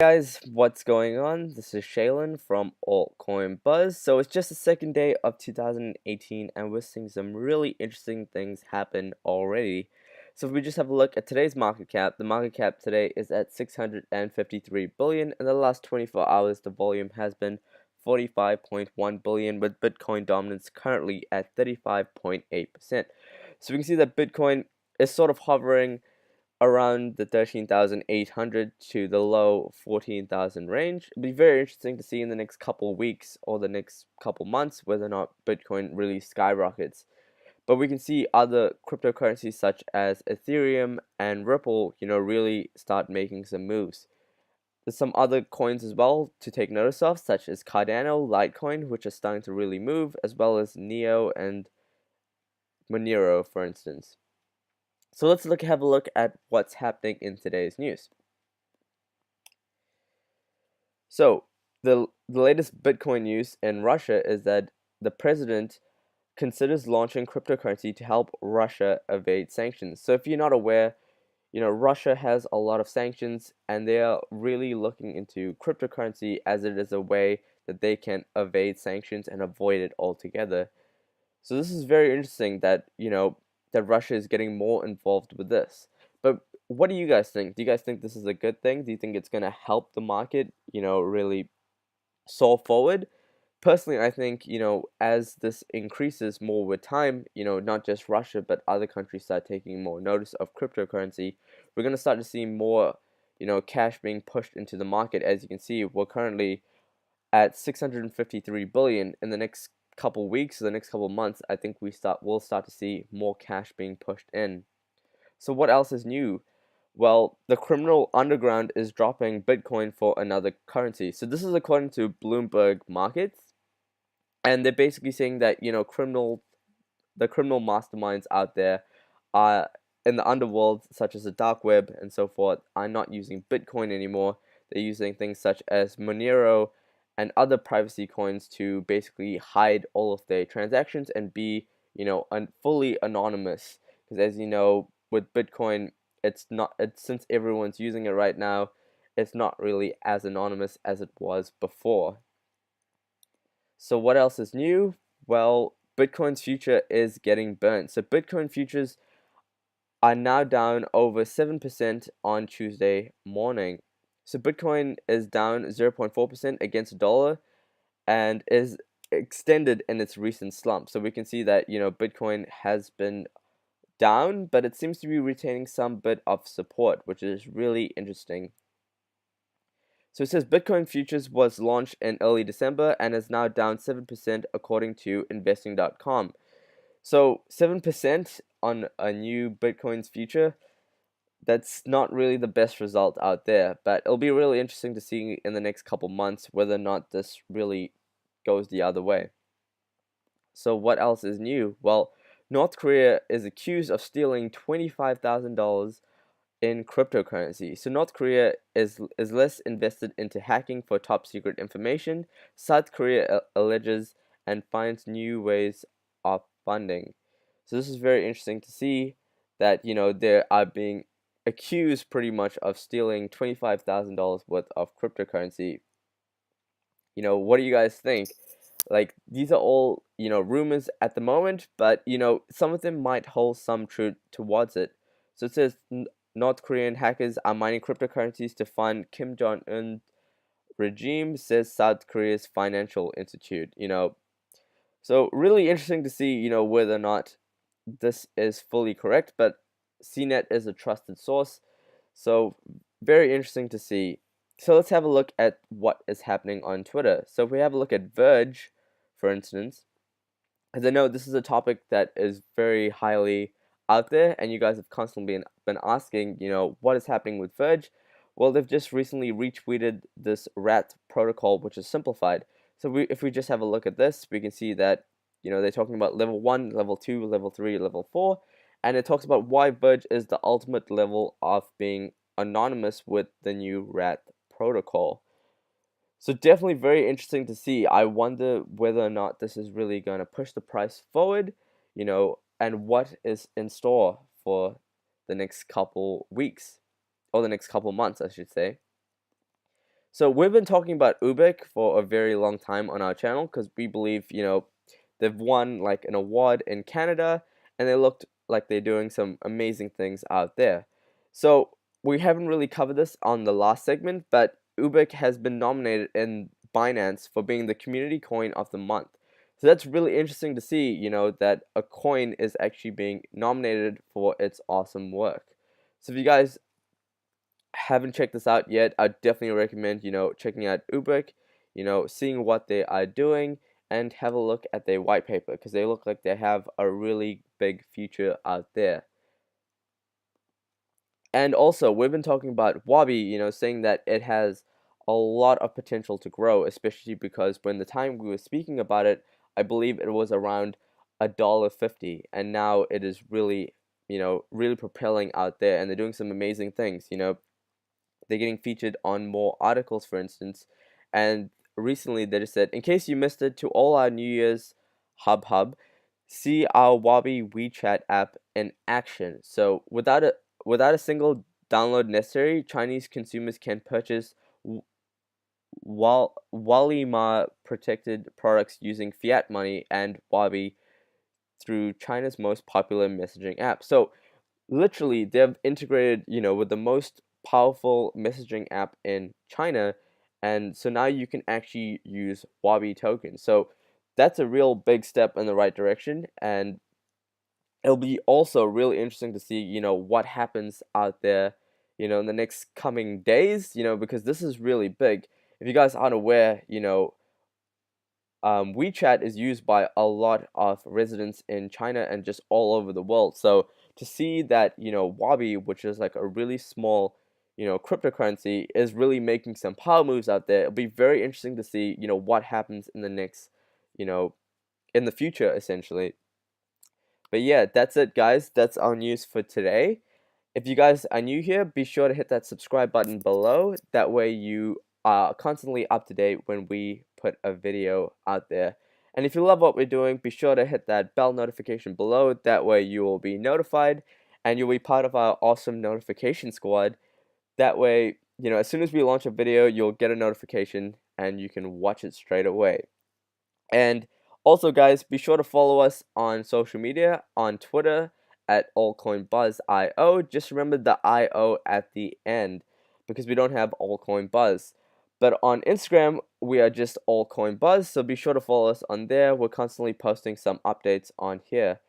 Guys, what's going on? This is Shaylin from Altcoin Buzz. So it's just the second day of 2018 and we're seeing some really interesting things happen already. So if we just have a look at today's market cap, the market cap today is at 653 billion. In the last 24 hours, the volume has been 45.1 billion, with Bitcoin dominance currently at 35.8%. So we can see that Bitcoin is sort of hovering around the 13,800 to the low 14,000 range. It'll be very interesting to see in the next couple weeks or the next couple months whether or not Bitcoin really skyrockets. But we can see other cryptocurrencies such as Ethereum and Ripple, really start making some moves. There's some other coins as well to take notice of, such as Cardano, Litecoin, which are starting to really move, as well as Neo and Monero, for instance. So let's have a look at what's happening in today's news. So the latest Bitcoin news in Russia is that the president considers launching cryptocurrency to help Russia evade sanctions. So if you're not aware, Russia has a lot of sanctions and they are really looking into cryptocurrency as it is a way that they can evade sanctions and avoid it altogether. So this is very interesting that, that Russia is getting more involved with this. But what do you guys think? Do you guys think this is a good thing? Do you think it's going to help the market, really soar forward? Personally, I think, as this increases more with time, not just Russia, but other countries start taking more notice of cryptocurrency, we're going to start to see more, cash being pushed into the market. As you can see, we're currently at 653 billion. In the next couple weeks, the next couple months, I think we'll start to see more cash being pushed in. So what else is new? Well, the criminal underground is dropping Bitcoin for another currency. So this is according to Bloomberg Markets, and they're basically saying that the criminal masterminds out there are in the underworld, such as the dark web and so forth, are not using Bitcoin anymore. They're using things such as Monero and other privacy coins to basically hide all of their transactions and be, fully anonymous. Because as you know, with Bitcoin, since everyone's using it right now, it's not really as anonymous as it was before. So what else is new? Well, Bitcoin's future is getting burnt. So Bitcoin futures are now down over 7% on Tuesday morning. So Bitcoin is down 0.4% against the dollar and is extended in its recent slump. So we can see that, Bitcoin has been down, but it seems to be retaining some bit of support, which is really interesting. So it says Bitcoin futures was launched in early December and is now down 7% according to investing.com. So 7% on a new Bitcoin's future, that's not really the best result out there, but it'll be really interesting to see in the next couple months whether or not this really goes the other way. So what else is new? Well, North Korea is accused of stealing $25,000 in cryptocurrency. So North Korea is less invested into hacking for top secret information. South Korea alleges and finds new ways of funding. So this is very interesting to see that, they are being accused pretty much of stealing $25,000 worth of cryptocurrency. What do you guys think? Like, these are all, rumors at the moment, but, some of them might hold some truth towards it. So it says North Korean hackers are mining cryptocurrencies to fund Kim Jong-un regime, says South Korea's financial institute. So really interesting to see, whether or not this is fully correct, but CNET is a trusted source, so very interesting to see. So let's have a look at what is happening on Twitter. So if we have a look at Verge, for instance, as I know this is a topic that is very highly out there, and you guys have constantly been asking, what is happening with Verge? Well, they've just recently retweeted this RAT protocol, which is simplified. So if we just have a look at this, we can see that, they're talking about level 1, level 2, level 3, level 4, and it talks about why Verge is the ultimate level of being anonymous with the new RAT protocol. So definitely very interesting to see. I wonder whether or not this is really going to push the price forward, and what is in store for the next couple weeks, or the next couple months, I should say. So we've been talking about Ubiq for a very long time on our channel because we believe, they've won like an award in Canada and they looked like they're doing some amazing things out there. So we haven't really covered this on the last segment, but Ubiq has been nominated in Binance for being the community coin of the month. So that's really interesting to see, that a coin is actually being nominated for its awesome work. So if you guys haven't checked this out yet, I definitely recommend, checking out Ubiq, seeing what they are doing, and have a look at their white paper because they look like they have a really big future out there. And also, we've been talking about Wabi, saying that it has a lot of potential to grow, especially because when the time we were speaking about it, I believe it was around $1.50, and now it is really, really propelling out there, and they're doing some amazing things. They're getting featured on more articles, for instance. And recently they just said, in case you missed it, to all our New Year's hub, see our Wabi WeChat app in action. So without a single download necessary, Chinese consumers can purchase Walima protected products using fiat money and Wabi through China's most popular messaging app. So literally they've integrated, with the most powerful messaging app in China, and so now you can actually use Wabi tokens. So that's a real big step in the right direction, and it'll be also really interesting to see, what happens out there, in the next coming days, because this is really big. If you guys aren't aware, WeChat is used by a lot of residents in China and just all over the world. So to see that, Wabi, which is like a really small, cryptocurrency, is really making some power moves out there, it'll be very interesting to see, what happens in the next, in the future, essentially. But yeah, that's it, guys. That's our news for today. If you guys are new here, be sure to hit that subscribe button below. That way you are constantly up to date when we put a video out there. And if you love what we're doing, be sure to hit that bell notification below. That way you will be notified and you'll be part of our awesome notification squad. That way, as soon as we launch a video, you'll get a notification and you can watch it straight away. And also, guys, be sure to follow us on social media, on Twitter at Altcoin Buzz IO. Just remember the IO at the end because we don't have Altcoin Buzz. But on Instagram, we are just Altcoin Buzz, so be sure to follow us on there. We're constantly posting some updates on here.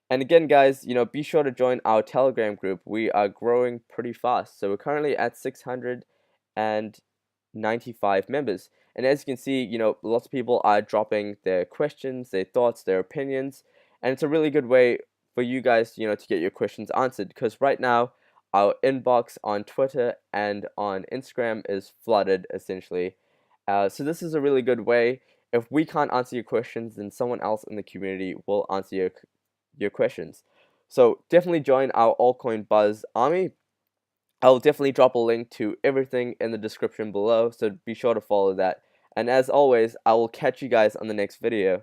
And again, guys, be sure to join our Telegram group. We are growing pretty fast. So we're currently at 695 members. And as you can see, lots of people are dropping their questions, their thoughts, their opinions. And it's a really good way for you guys, to get your questions answered. Because right now, our inbox on Twitter and on Instagram is flooded, essentially. So this is a really good way. If we can't answer your questions, then someone else in the community will answer your questions. So definitely join our Altcoin Buzz army. I'll definitely drop a link to everything in the description below, so be sure to follow that. And as always, I will catch you guys on the next video.